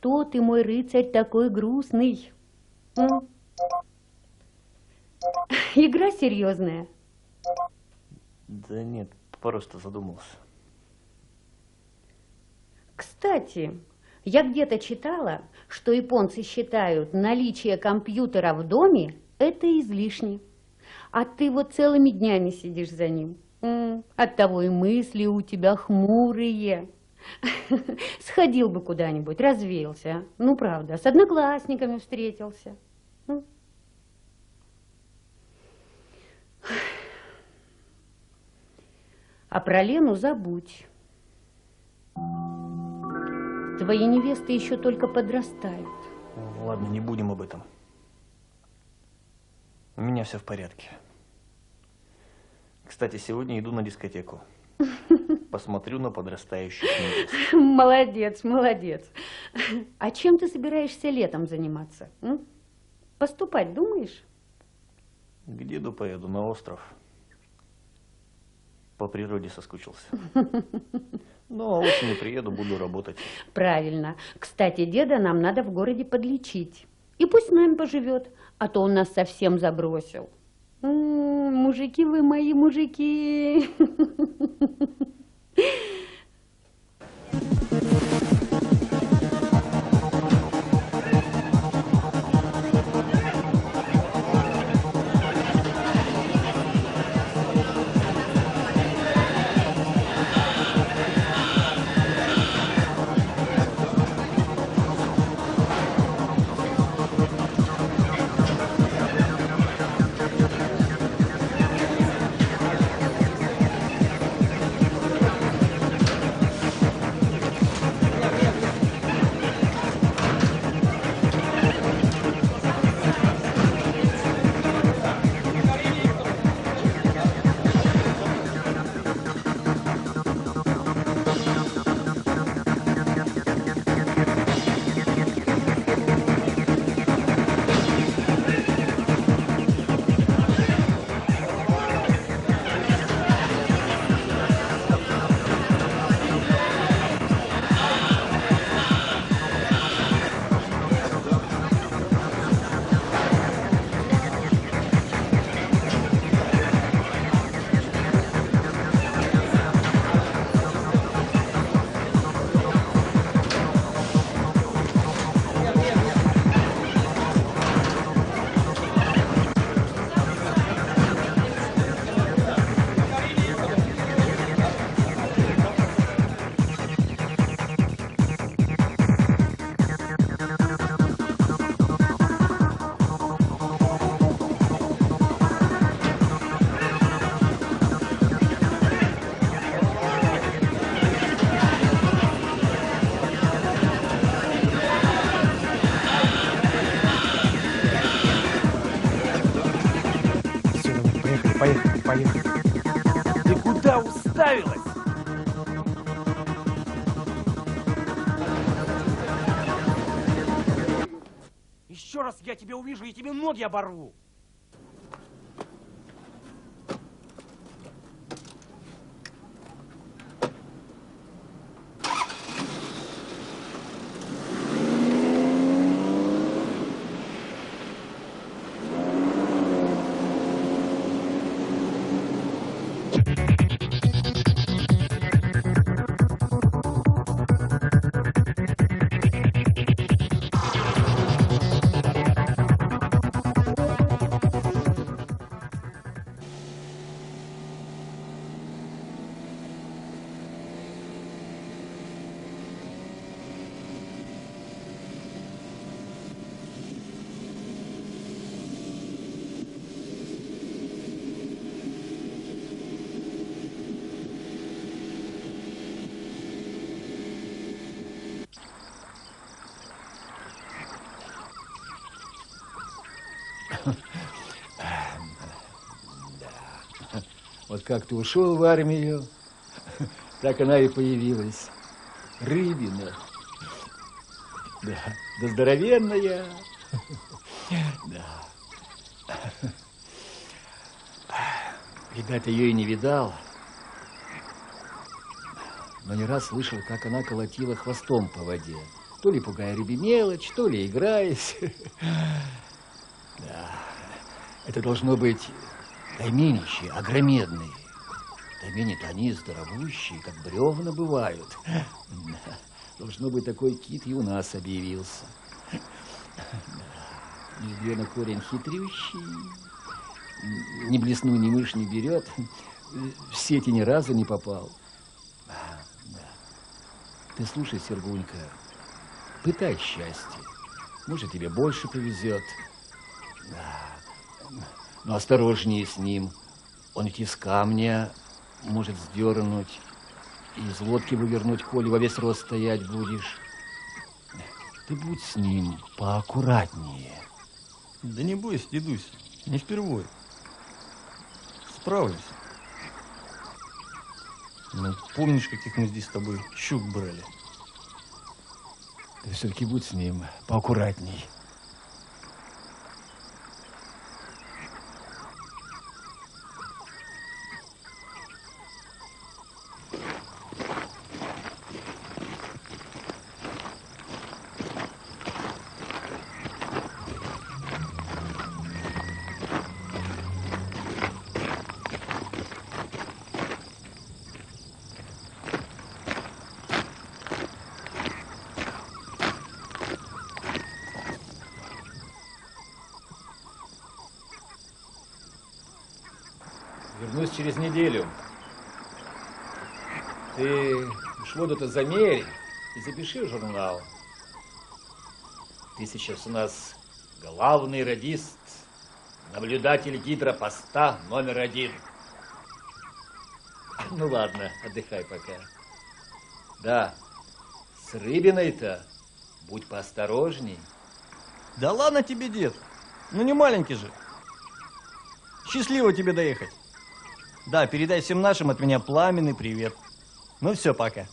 что ты, мой рыцарь, такой грустный? Игра серьезная. Да нет, просто задумался. Кстати, я где-то читала, что японцы считают наличие компьютера в доме это излишне. А ты вот целыми днями сидишь за ним. Оттого и мысли у тебя хмурые. Сходил бы куда-нибудь, развеялся. А? Ну, правда, с одноклассниками встретился. А про Лену забудь. Твои невесты еще только подрастают. Ладно, не будем об этом. У меня все в порядке. Кстати, сегодня иду на дискотеку. Посмотрю на подрастающих невест. Молодец, молодец. А чем ты собираешься летом заниматься? Поступать думаешь? К деду поеду на остров. По природе соскучился. Ну, а осенью приеду, буду работать. Правильно. Кстати, деда нам надо в городе подлечить. И пусть с нами поживет, а то он нас совсем забросил. Мужики вы мои, мужики. Поехали. Ты куда уставилась? Еще раз я тебя увижу, и тебе ноги оборву. Вот как ты ушел в армию, так она и появилась. Рыбина. Да, да здоровенная. Да. Видать, ее и не видал. Но не раз слышал, как она колотила хвостом по воде. то ли пугая рыбе мелочь, то ли играясь. Да, это должно быть тайменище огромедные. Таймени-то они здоровущие, как бревна бывают. Да, должно быть, такой кит и у нас объявился. Еждена корень хитрющий, ни блесну, ни мышь не берет, в сети ни разу не попал. Да. Ты слушай, Сергунька, пытай счастье, может, тебе больше повезет. Да. Но осторожнее с ним, он ведь из камня может сдернуть, и из лодки вывернуть, коли во весь рост стоять будешь. Ты будь с ним поаккуратнее. Да не бойся, дедусь, не впервой. Справлюсь. Ну, помнишь, каких мы здесь с тобой щук брали? Ты все-таки будь с ним поаккуратней. Вернусь через неделю. Ты уж воду-то замерь и запиши в журнал. Ты сейчас у нас главный радист, наблюдатель гидропоста №1. Ну ладно, отдыхай пока. Да, с рыбиной-то будь поосторожней. Да ладно тебе, дед. Ну не маленький же. Счастливо тебе доехать. Да, передай всем нашим от меня пламенный привет. Ну все, пока.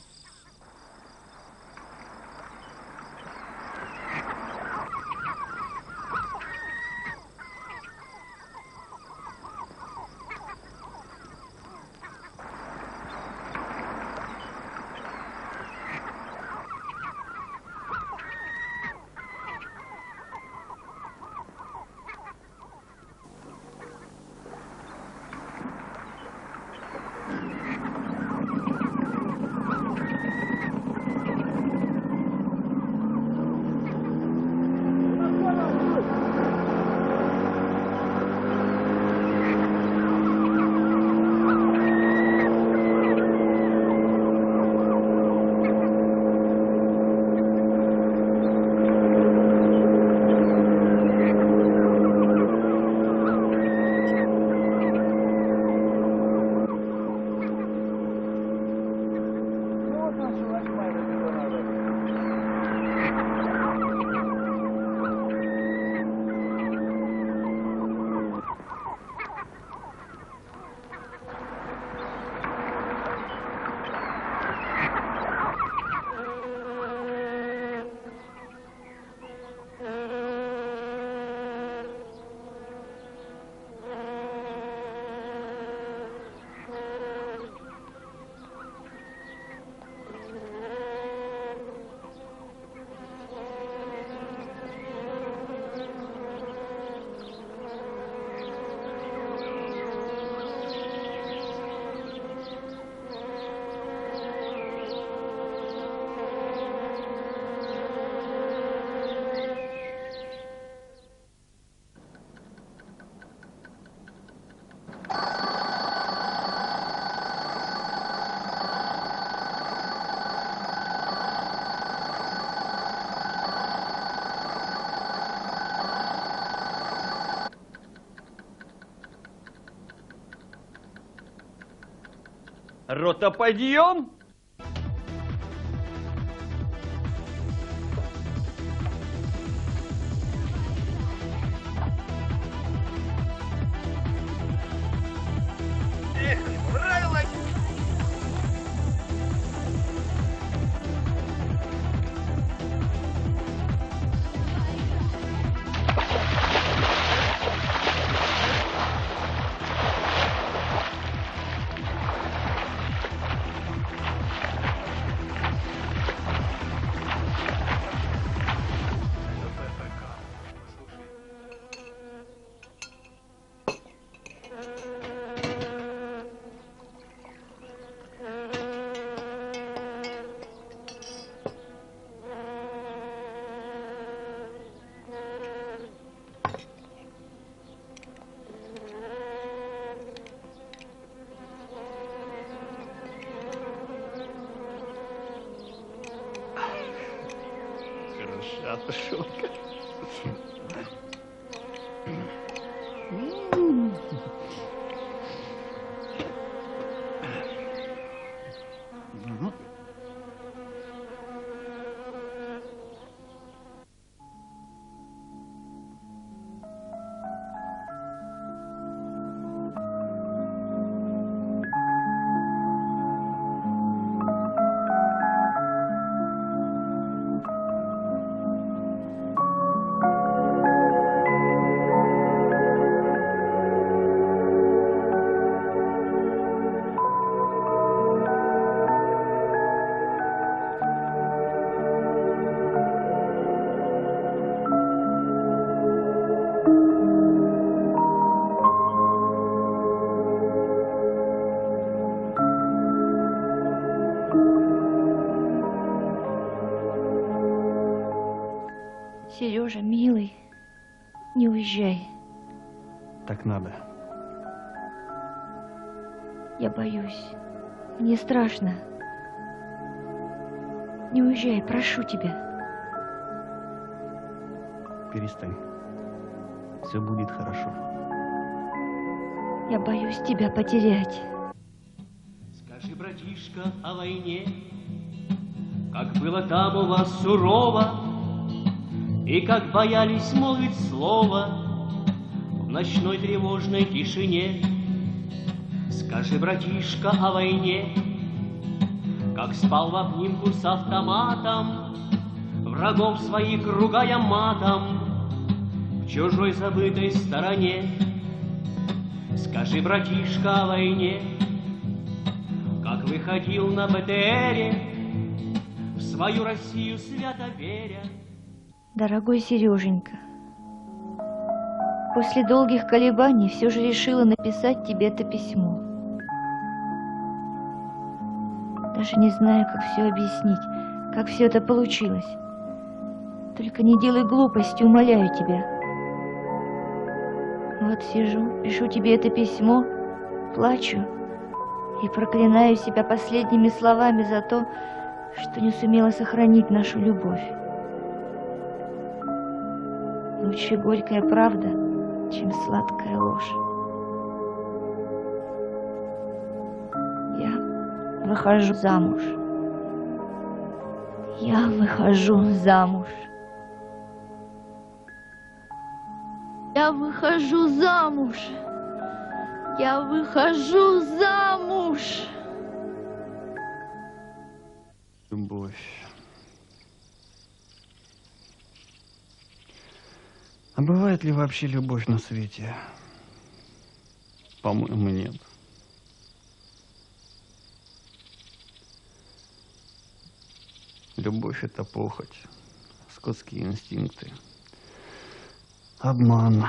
Рота, подъем! хороша, тушенка. Сережа, милый, не уезжай. Так надо. Я боюсь. Мне страшно. Не уезжай, прошу тебя. Перестань. Все будет хорошо. Я боюсь тебя потерять. Скажи, братишка, о войне, как было там у вас сурово, и как боялись молвить слово в ночной тревожной тишине. Скажи, братишка, о войне, как спал в обнимку с автоматом, врагов своих ругая матом в чужой забытой стороне. Скажи, братишка, о войне, как выходил на БТРе в свою Россию свято веря. Дорогой Сереженька, после долгих колебаний все же решила написать тебе это письмо. Даже не знаю, как все объяснить, как все это получилось. Только не делай глупости, умоляю тебя. Вот сижу, пишу тебе это письмо, плачу и проклинаю себя последними словами за то, что не сумела сохранить нашу любовь. Лучше горькая правда, чем сладкая ложь. Я выхожу замуж. Я выхожу замуж. Я выхожу замуж. Я выхожу замуж. Любовь. А бывает ли вообще любовь на свете? По-моему, нет. Любовь — это похоть, скотские инстинкты, обман.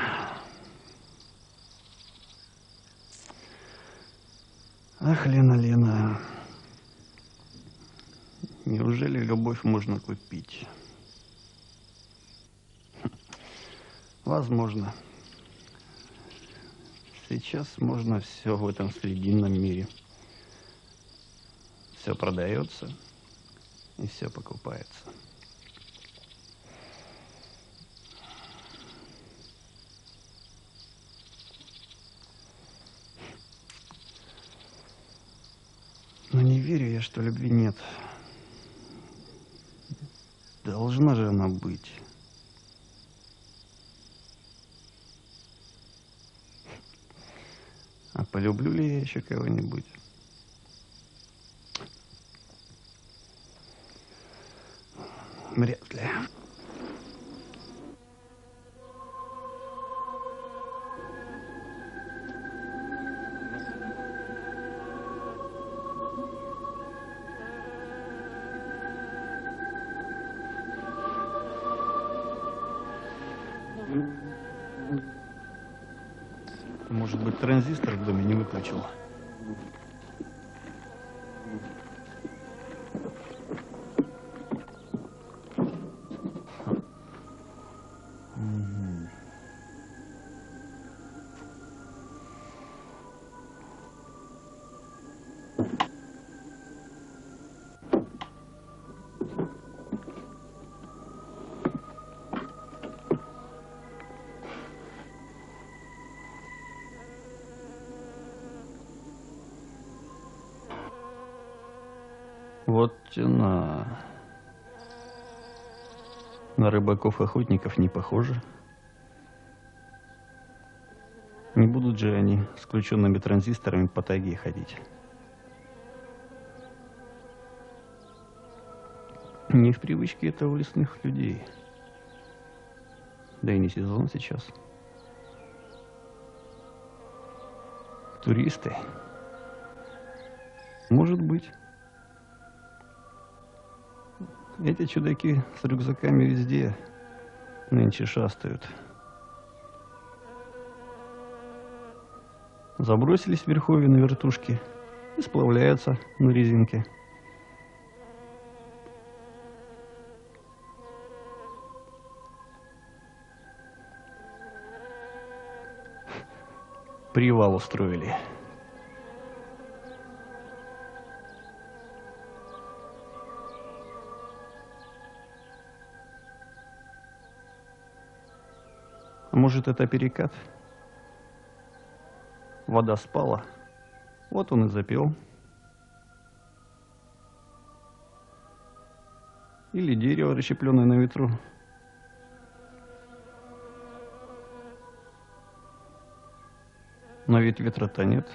Ах, Лена, Лена, неужели любовь можно купить? Возможно. Сейчас можно все в этом срединном мире. Все продается и все покупается. Но не верю я, что любви нет. Должна же она быть. А полюблю ли я еще кого-нибудь? Вряд ли. Может быть, транзистор в доме не выключил? Стена. На рыбаков-охотников не похоже. Не будут же они с включенными транзисторами по тайге ходить. Не в привычке это у лесных людей. Да и не сезон сейчас. Туристы. Может быть. Эти чудаки с рюкзаками везде нынче шастают. Забросились в верховье на вертушки и сплавляются на резинке. Привал устроили. А может, это перекат? Вода спала. Вот он и запел. Или дерево, расщепленное на ветру. Но ведь ветра-то нет.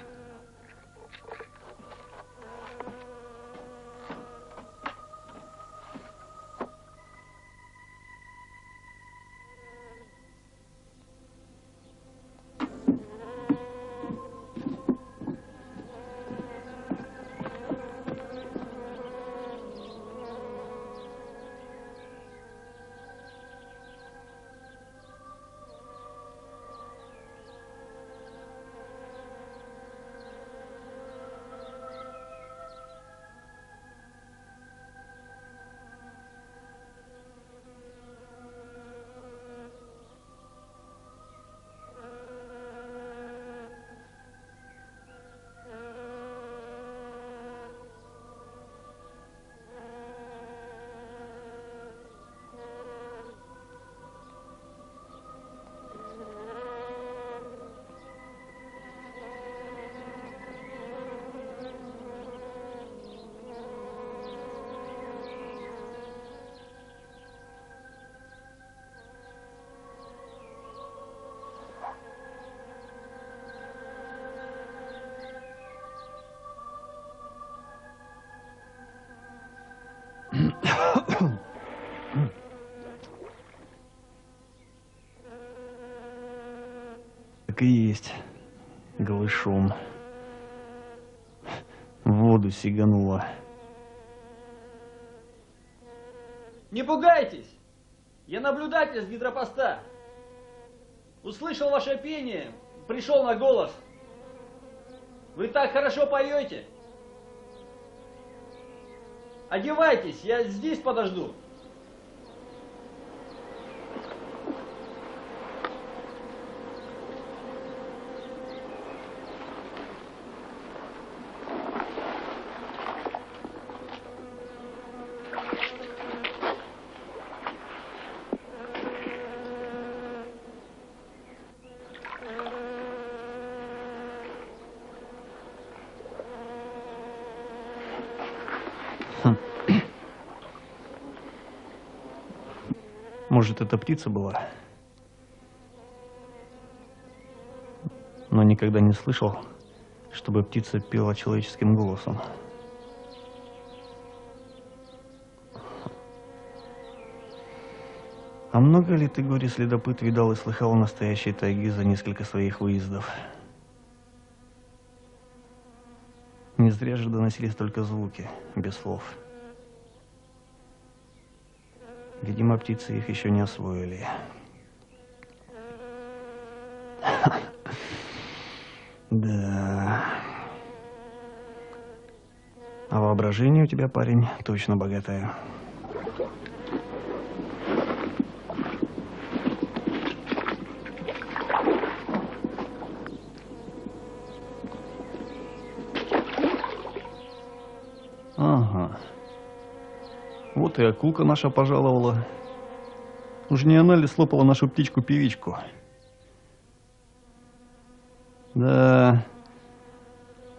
Так и есть. Голышом. В воду сиганула. Не пугайтесь! Я наблюдатель с гидропоста. Услышал ваше пение, пришел на голос. Вы так хорошо поете. Одевайтесь, я здесь подожду. Может, это птица была? Но никогда не слышал, чтобы птица пела человеческим голосом. А много ли ты, горе-следопыт, видал и слыхал настоящей тайги за несколько своих выездов? Не зря же доносились только звуки, без слов. Видимо, птицы их еще не освоили. Да. А воображение у тебя, парень, точно богатое. Ага. Вот и акулка наша пожаловала. Уж не она ли слопала нашу птичку-певичку? Да,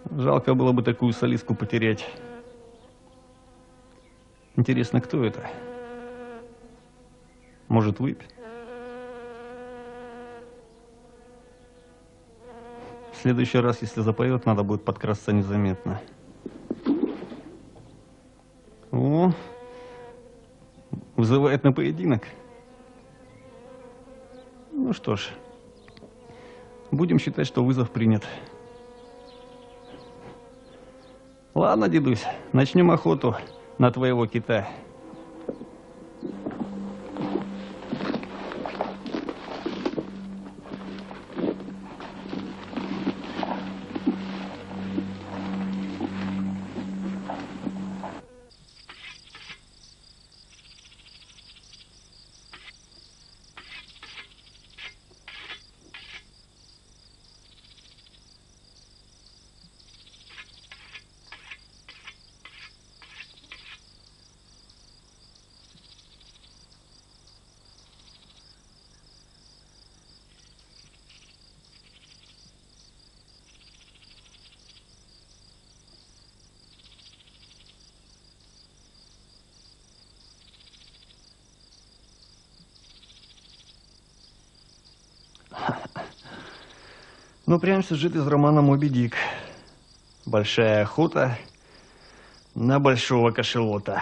жалко было бы такую солистку потерять. Интересно, кто это? Может, выпь? В следующий раз, если запоет, надо будет подкрасться незаметно. О, вызывает на поединок. Ну что ж, будем считать, что вызов принят. Ладно, дедусь, начнем охоту на твоего кита. Ну, прям сюжет из романа «Моби Дик». Большая охота на большого кашалота.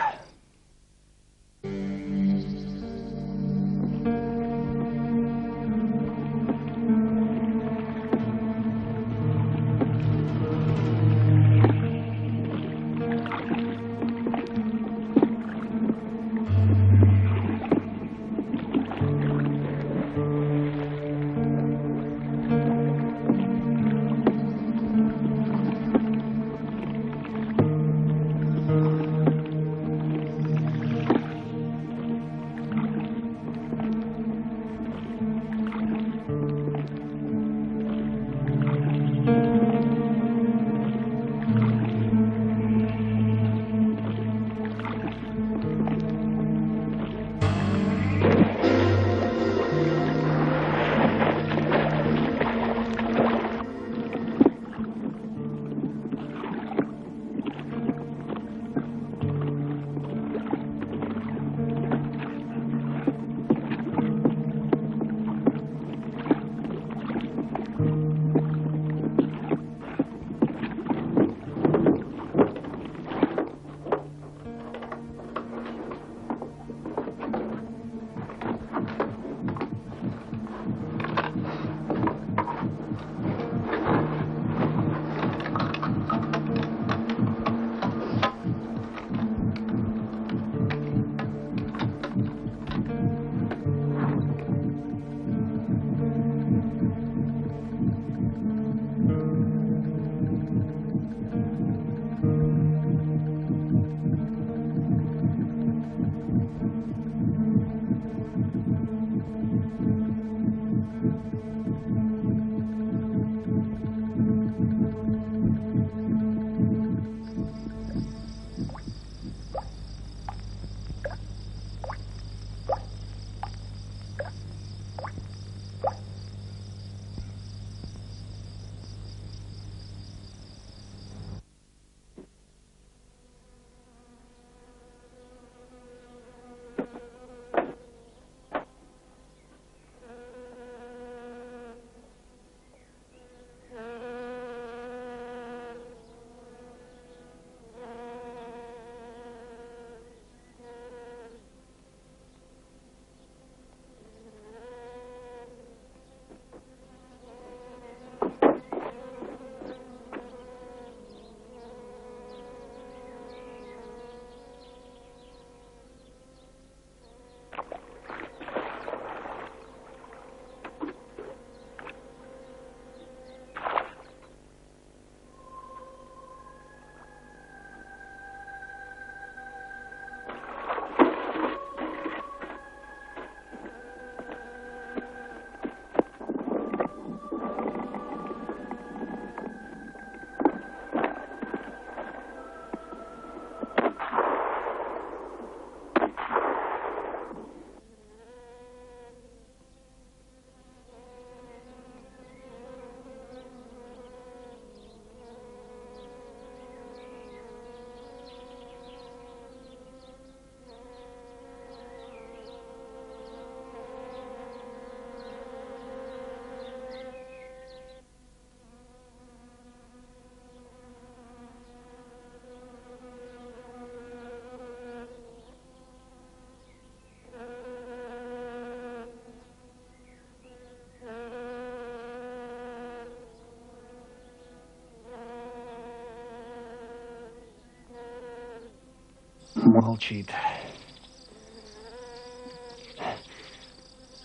молчит.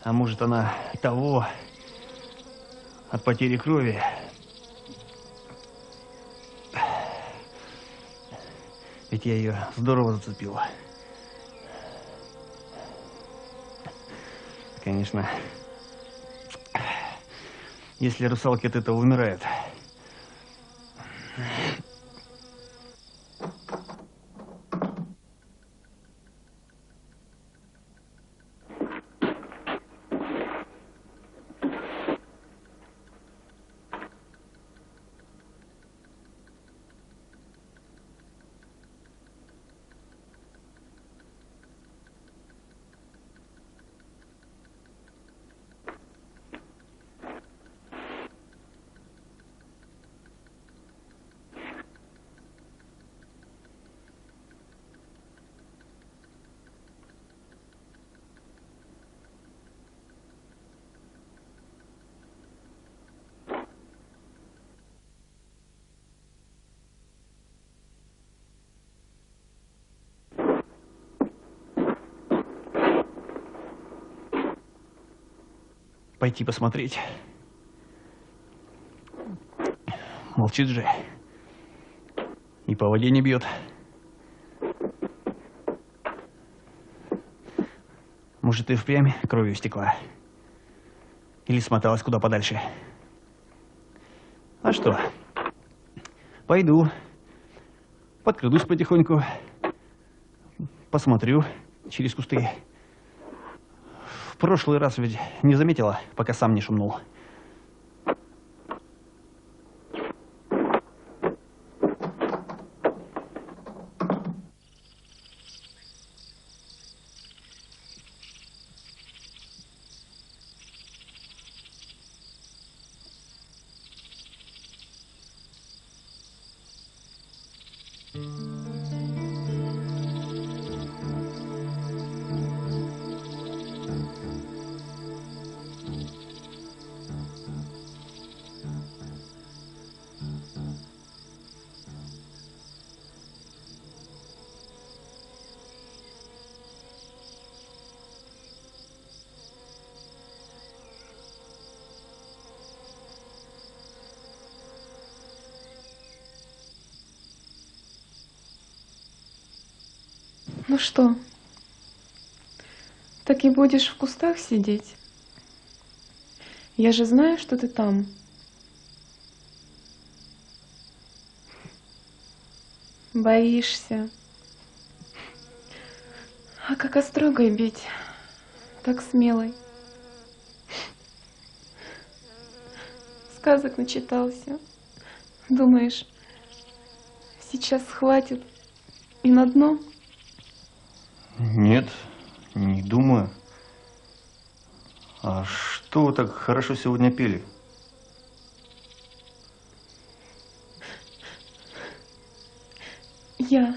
А может, она того от потери крови. Ведь я ее здорово зацепил. Конечно, если русалки от этого умирают. Пойти посмотреть. Молчит же. И по воде не бьет. Может, и впрямь кровью стекла. Или смоталась куда подальше. А что? Пойду. Подкрадусь потихоньку. Посмотрю через кусты. В прошлый раз ведь не заметила, пока сам не шумнул. Ну что, так и будешь в кустах сидеть? Я же знаю, что ты там. Боишься. А как острогой бить, так смелой. Сказок начитался. Думаешь, сейчас схватит и на дно? Нет, не думаю. А что вы так хорошо сегодня пели? Я?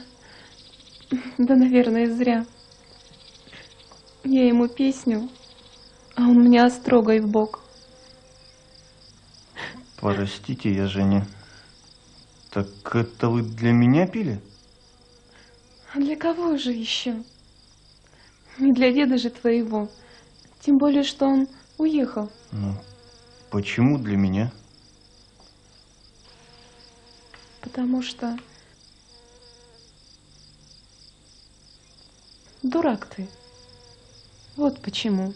Да, наверное, зря. Я ему песню, а он мне острогой в бок. Простите, я Женя. Так это вы для меня пели? А для кого же еще? Не для деда же твоего. Тем более, что он уехал. Ну, почему для меня? Потому что... Дурак ты. Вот почему.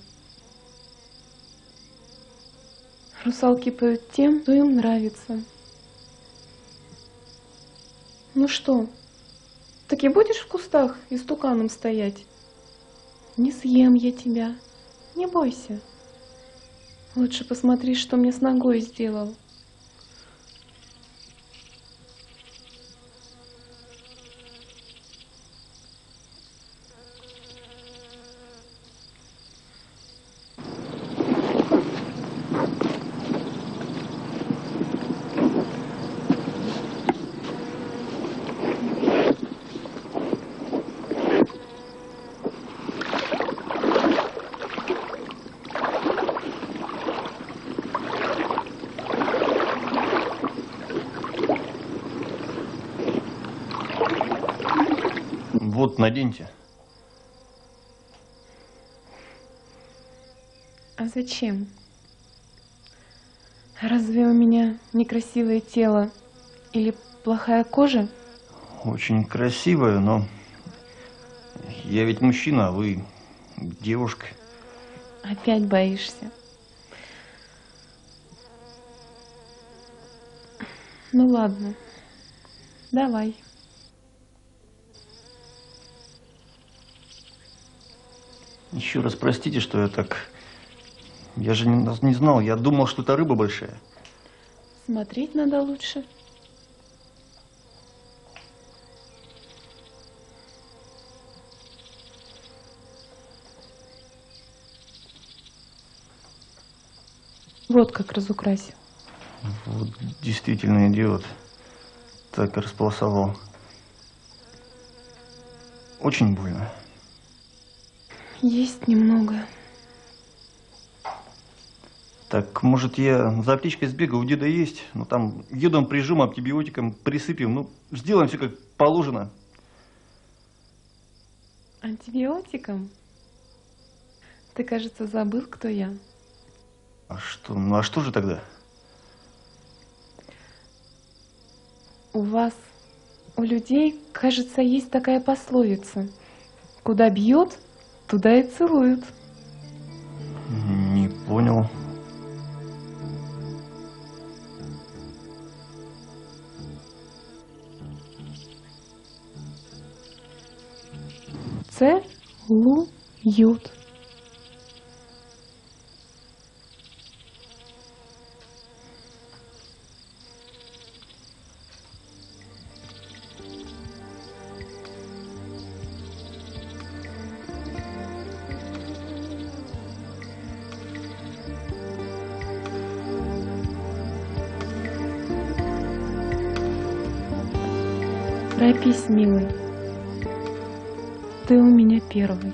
Русалки поют тем, кто им нравится. Ну что, так и будешь в кустах истуканом стоять? Не съем я тебя, не бойся. Лучше посмотри, что мне с ногой сделал. наденьте. А зачем? Разве у меня некрасивое тело или плохая кожа? Очень красивая, но я ведь мужчина, а вы девушка. Опять боишься? Ну ладно, давай. Еще раз простите, что я так... Я же не знал, я думал, что это рыба большая. Смотреть надо лучше. Вот как разукрасил. Вот действительно идиот. Так располосовал. Очень больно. Есть немного. Так, может, я за аптечкой сбегаю, у деда есть? Ну, там йодом прижим, антибиотиком присыпем. Ну, сделаем все как положено. Антибиотиком? Ты, кажется, забыл, кто я. А что? Ну, а что же тогда? У вас, у людей, кажется, есть такая пословица. Куда бьет, туда и целуют. Не понял. Целуют. Торопись, милый. Ты у меня первый.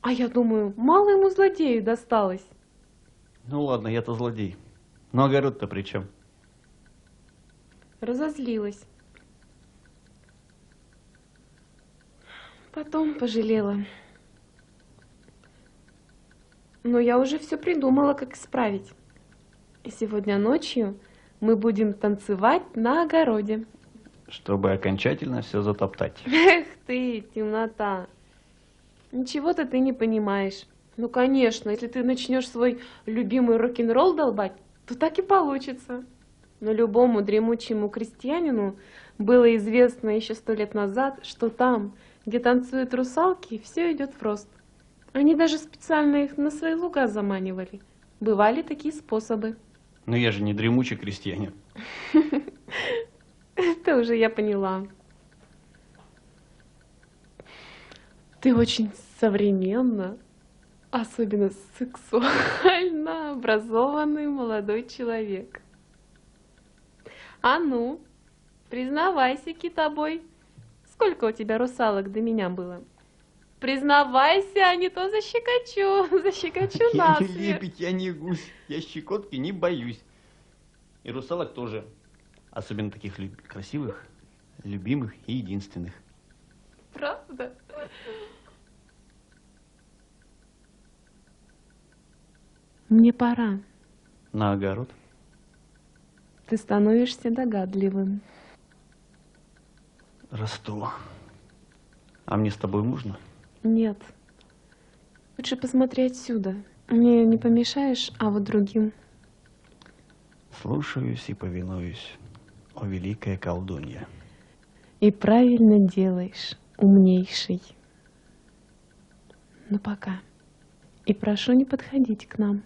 А я думаю, мало ему злодею досталось. Ну ладно, я-то злодей. Но огород-то при чем? Разозлилась. Потом пожалела. Но я уже все придумала, как исправить. И сегодня ночью мы будем танцевать на огороде. Чтобы окончательно все затоптать. Эх ты, темнота. Ничего-то ты не понимаешь. Ну, конечно, если ты начнешь свой любимый рок-н-ролл долбать, то так и получится. Но любому дремучему крестьянину было известно еще 100 лет назад, что там, где танцуют русалки, все идет в рост. Они даже специально их на свои луга заманивали. Бывали такие способы. Но я же не дремучий крестьянин. Это уже я поняла. Ты очень современно, особенно сексуально образованный молодой человек. А ну, признавайся, китобой, сколько у тебя русалок до меня было? Признавайся, а не то защекочу Я не насмех. лебедь, я не гусь. Я щекотки не боюсь. И русалок тоже. Особенно таких красивых, любимых и единственных. Правда? Мне пора. На огород. Ты становишься догадливым. Расту. А мне с тобой можно? Нет. Лучше посмотри отсюда. Мне не помешаешь, а вот другим. Слушаюсь и повинуюсь, о великая колдунья. И правильно делаешь, умнейший. Ну пока. И прошу не подходить к нам.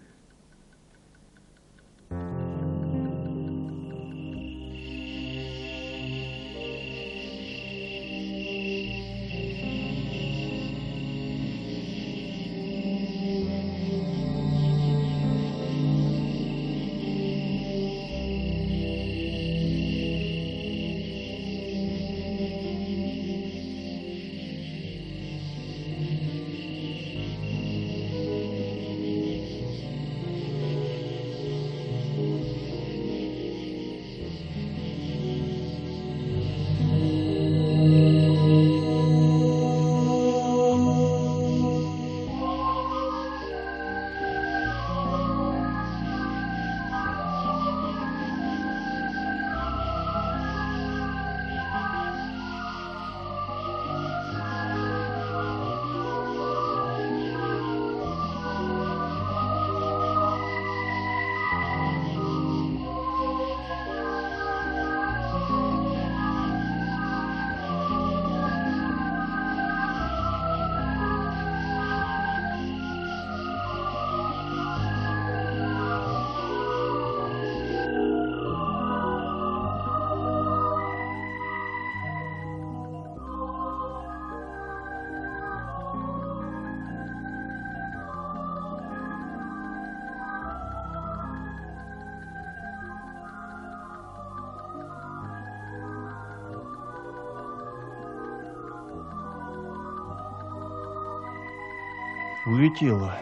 Улетела.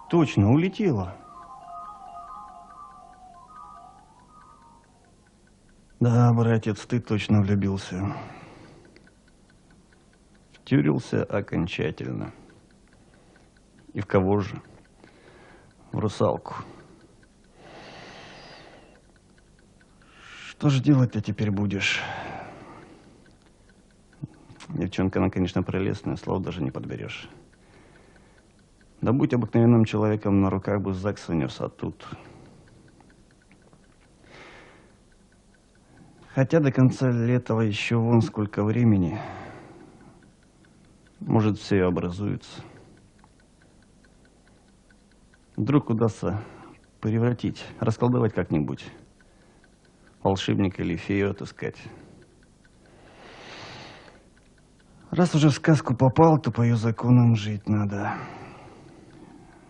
Точно, улетела. Да, братец, ты точно влюбился. Втюрился окончательно. И в кого же? В русалку. Что же делать-то теперь будешь? Девчонка, она, конечно, прелестная, слов даже не подберешь. Да будь обыкновенным человеком, на руках бы в ЗАГС унес, а тут... Хотя до конца лета еще вон сколько времени. Может, все и образуется. Вдруг удастся превратить, расколдовать как-нибудь. Волшебника или фею отыскать. Раз уже в сказку попал, то по ее законам жить надо.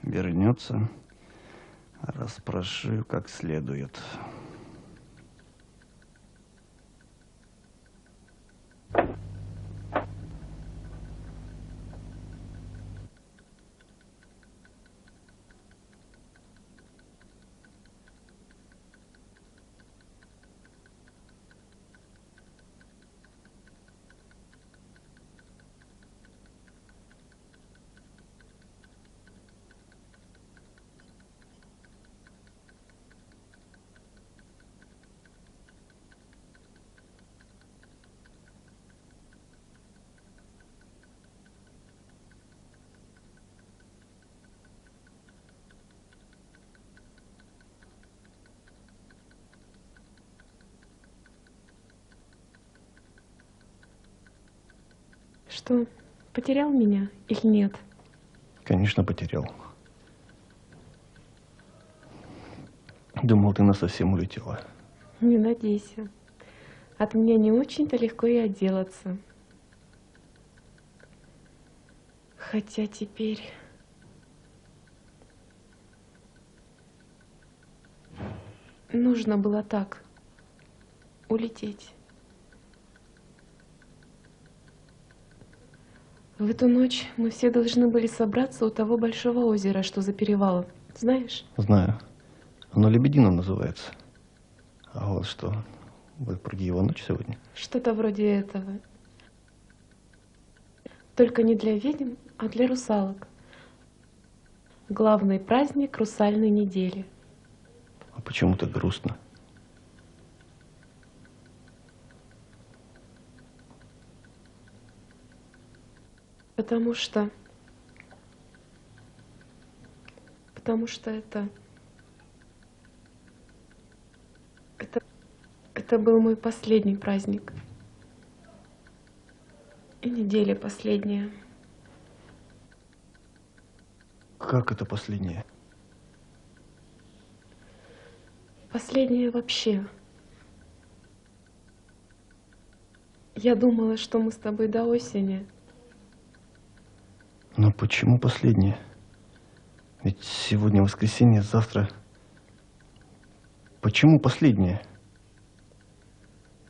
Вернется, расспрошу как следует. Что, потерял меня или нет? Конечно, потерял. Думал, ты насовсем улетела. Не надейся. От меня не очень-то легко и отделаться. Хотя теперь... Нужно было так. Улететь. В эту ночь мы все должны были собраться у того большого озера, что за перевалом. Знаешь? Знаю. Оно Лебедино называется. А вот что, вы про его ночь сегодня? Что-то вроде этого. Только не для ведьм, а для русалок. Главный праздник русальной недели. А почему так грустно? Потому что это был мой последний праздник. И неделя последняя. Как это последнее? Последняя вообще. Я думала, что мы с тобой до осени. Но почему последнее? Ведь сегодня воскресенье, завтра... Почему последнее?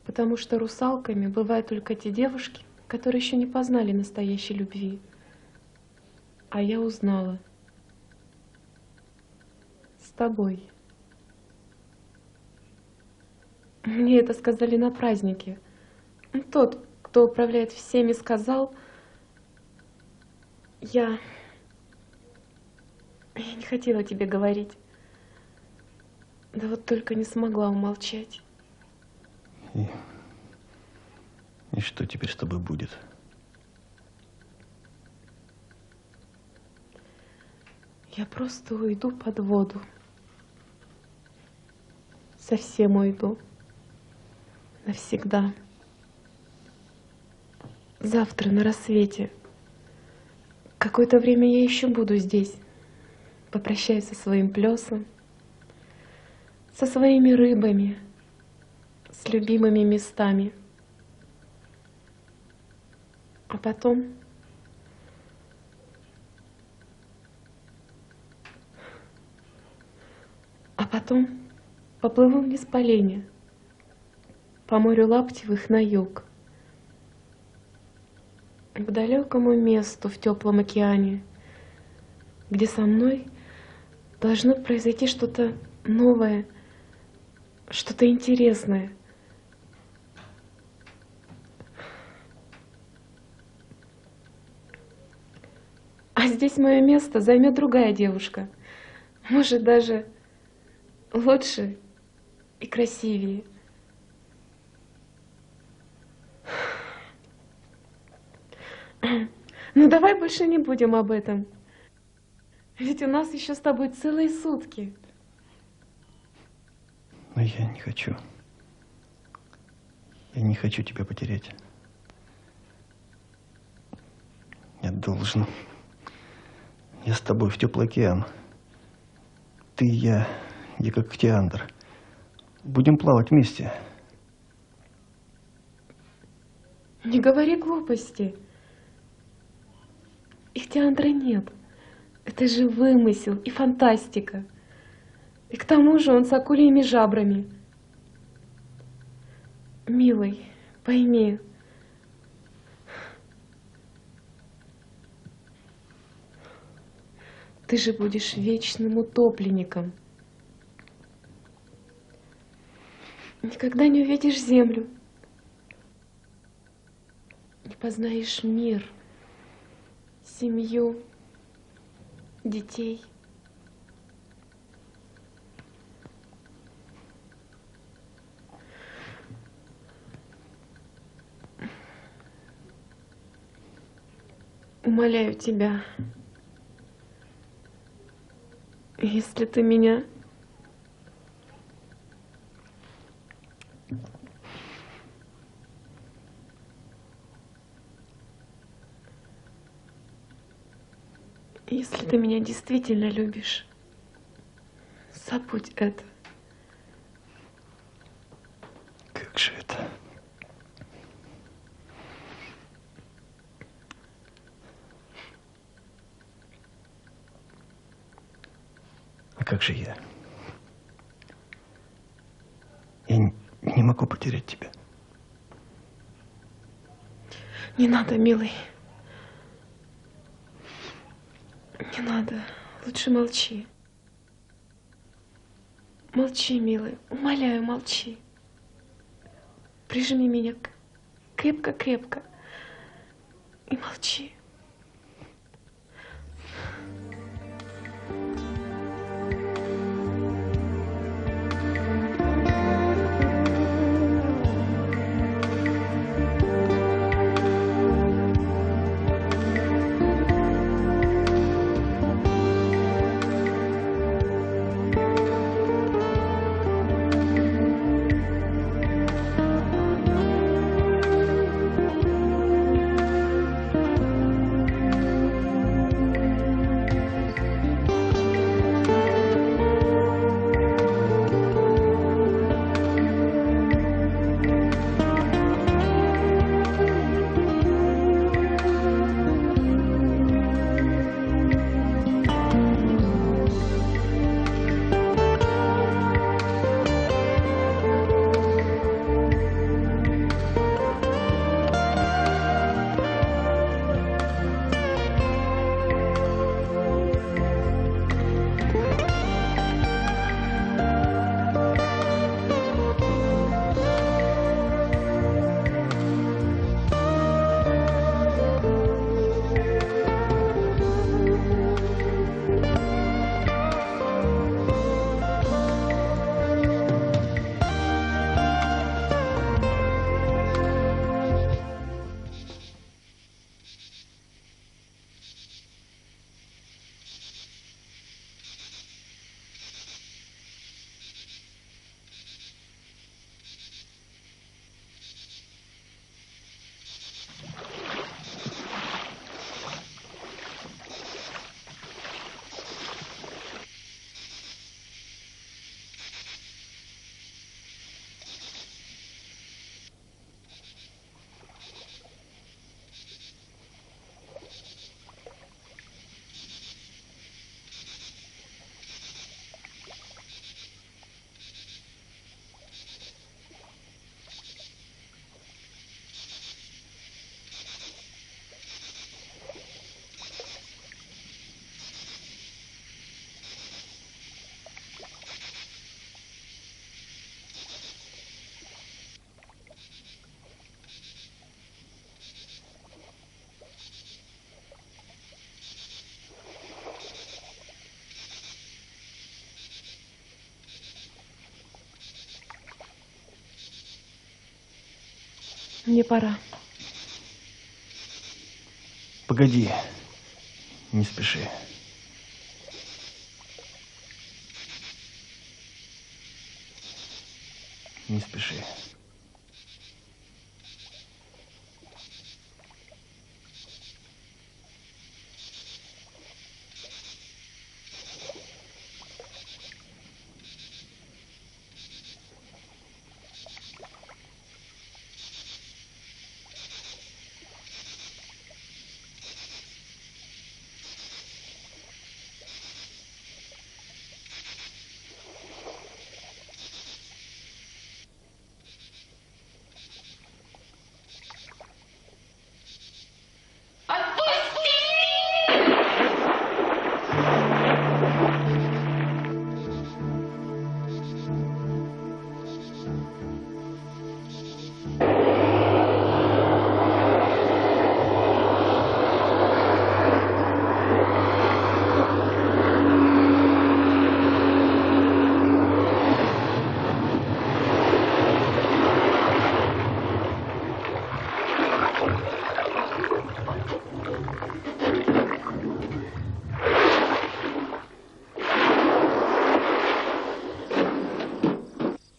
Потому что русалками бывают только те девушки, которые еще не познали настоящей любви. А я узнала. С тобой. Мне это сказали на празднике. Тот, кто управляет всеми, сказал... Я не хотела тебе говорить. Да вот только не смогла умолчать. И что теперь с тобой будет? Я просто уйду под воду. Совсем уйду. Навсегда. Завтра на рассвете. Какое-то время я еще буду здесь. Попрощаюсь со своим плесом, со своими рыбами, с любимыми местами. А потом... поплыву вниз по Лене, по морю Лаптевых на юг, к далекому месту в теплом океане, где со мной должно произойти что-то новое, что-то интересное. А здесь мое место займет другая девушка, может, даже лучше и красивее. Ну давай больше не будем об этом. Ведь у нас еще с тобой целые сутки. Но я не хочу. Я не хочу тебя потерять. Я должен. Я с тобой в теплый океан. Ты и я как Ихтиандр. Будем плавать вместе. Не говори глупости. Ихтиандра нет. Это же вымысел и фантастика. И к тому же он с акульями жабрами. Милый, пойми. Ты же будешь вечным утопленником. Никогда не увидишь землю. Не познаешь мир, семью, детей. Умоляю тебя, если ты меня Если ты меня действительно любишь, забудь это. Как же это? А как же я? Я не могу потерять тебя. Не надо, милый. Не надо. Лучше молчи. Молчи, милый. Умоляю, молчи. Прижми меня крепко-крепко. И молчи. Мне пора. Погоди, не спеши. Не спеши.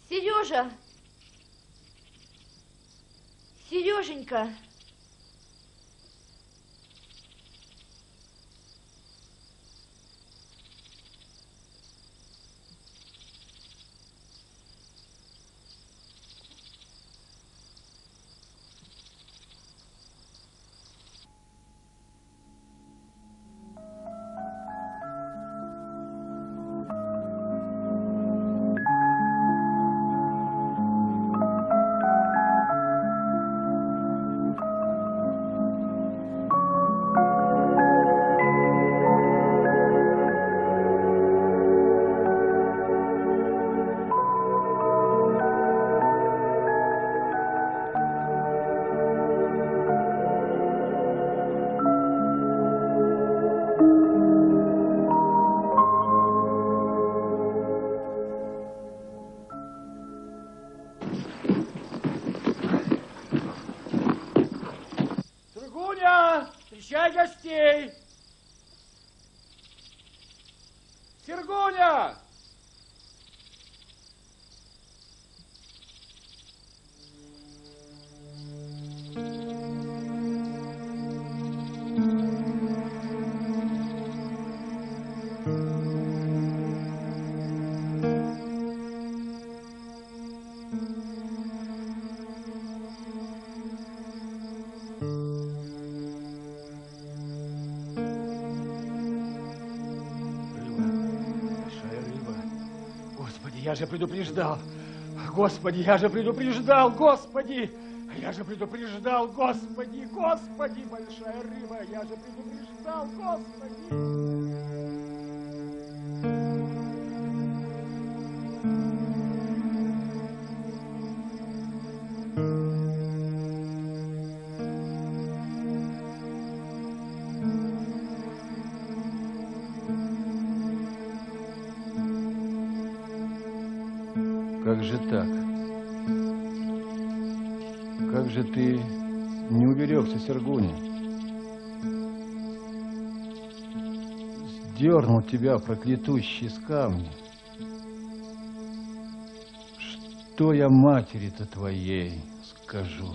Сережа! Сереженька! Встречай гостей! Сергуня! Я же предупреждал. Господи, я же предупреждал, Господи! Я же предупреждал, Господи, Господи, большая рыба, я же предупреждал, Господи! Как же так? Как же ты не уберегся, Сергуня? Сдернул тебя проклятущий с камня. Что я матери-то твоей скажу?